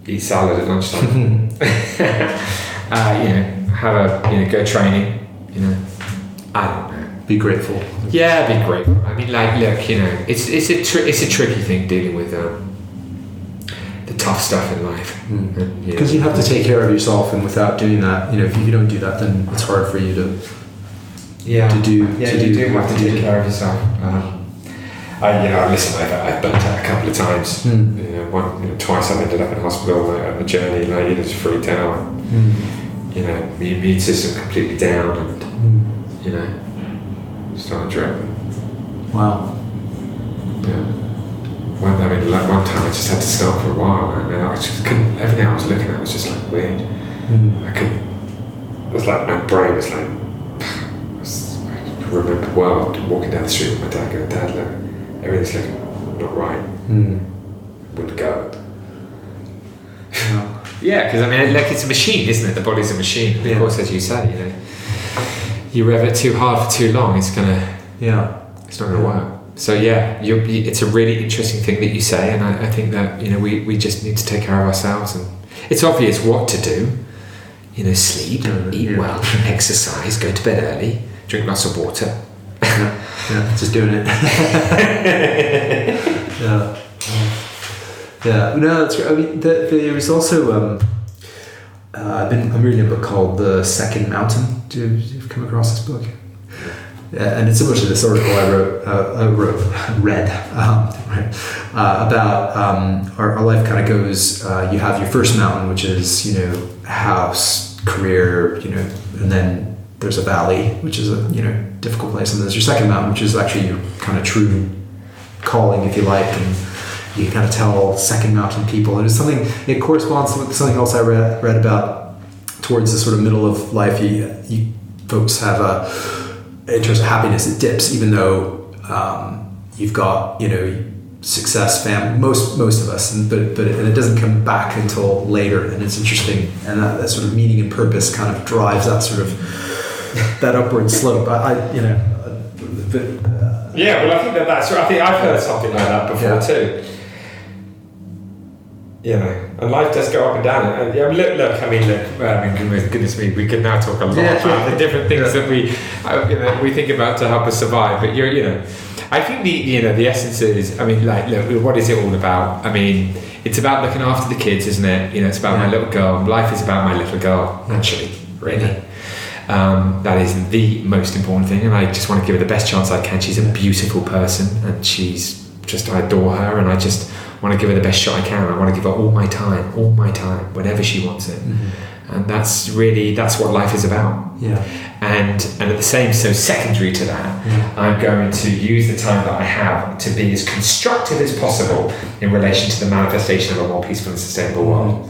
eat salad at lunchtime. Have a go training. I don't know. Be grateful. Yeah, be grateful. I mean, look, it's a tricky thing dealing with the tough stuff in life. Because you have to take care of yourself, and without doing that, if you don't do that, then it's hard for you to. You do have to take care of yourself. Listen, I've burnt out a couple of times. Twice I've ended up in hospital on a journey, just freaked out. Your immune system completely down, and started driving. Wow. Yeah. One time I just had to stop for a while, and I just couldn't. Everything I was looking at was just like weird. I couldn't. It was like my brain was like. I remember well walking down the street with my dad, going, "Dad, look, everything's looking not right." Wouldn't go. Yeah, because it's a machine, isn't it? The body's a machine. Of course, as you say, you rev it too hard for too long, it's not gonna work. So it's a really interesting thing that you say, and I think that we just need to take care of ourselves, and it's obvious what to do. Sleep, eat well, exercise, go to bed early, drink lots of water. Just doing it. No, that's great. I mean, there was also I'm reading a book called The Second Mountain. You've come across this book? Yeah, and it's similar to this article I read about our life kind of goes. You have your first mountain, which is house, career, and then there's a valley, which is a difficult place, and there's your second mountain, which is actually your kind of true calling, if you like, and you kind of tell second mountain people, and it corresponds with something else I read about towards the sort of middle of life. You folks have in terms of happiness, it dips, even though you've got success, family, most of us, but it doesn't come back until later, and it's interesting, and that sort of meaning and purpose kind of drives that sort of that upward slope. I think that's right. I think I've heard something like that before too. And life does go up and down. Goodness me, we could now talk a lot about the different things that we think about to help us survive. But I think the essence is, what is it all about? It's about looking after the kids, isn't it? It's about my little girl. Life is about my little girl, actually, really. That is the most important thing, and I just want to give her the best chance I can. She's a beautiful person, and I adore her, and I just want to give her the best shot I can. I want to give her all my time, whenever she wants it. And that's what life is about. And at the same, so secondary to that, I'm going to use the time that I have to be as constructive as possible in relation to the manifestation of a more peaceful and sustainable world.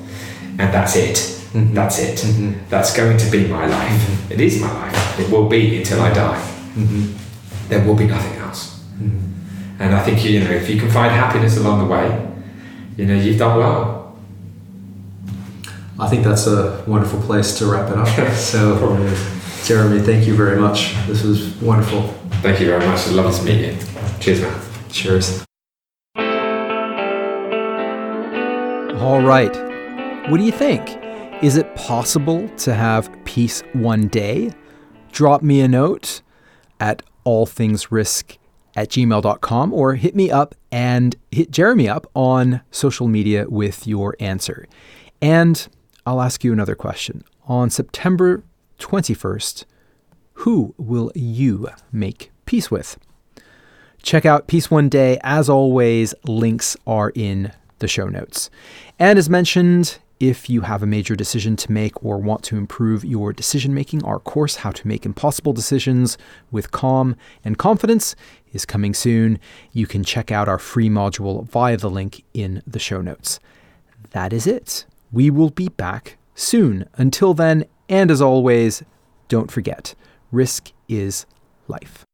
And that's it. That's it. That's going to be my life. It is my life. It will be until I die. There will be nothing else. And I think if you can find happiness along the way, you've done well. I think that's a wonderful place to wrap it up. So, Jeremy, thank you very much. This was wonderful. Thank you very much. It's lovely to meet you. Cheers, man. Cheers. All right. What do you think? Is it possible to have peace one day? Drop me a note at allthingsrisk@gmail.com, or hit me up and hit Jeremy up on social media with your answer. And I'll ask you another question. On September 21st, who will you make peace with? Check out Peace One Day. As always, links are in the show notes. And as mentioned, if you have a major decision to make or want to improve your decision making, our course, How to Make Impossible Decisions with Calm and Confidence, is coming soon. You can check out our free module via the link in the show notes. That is it. We will be back soon. Until then, and as always, don't forget, risk is life.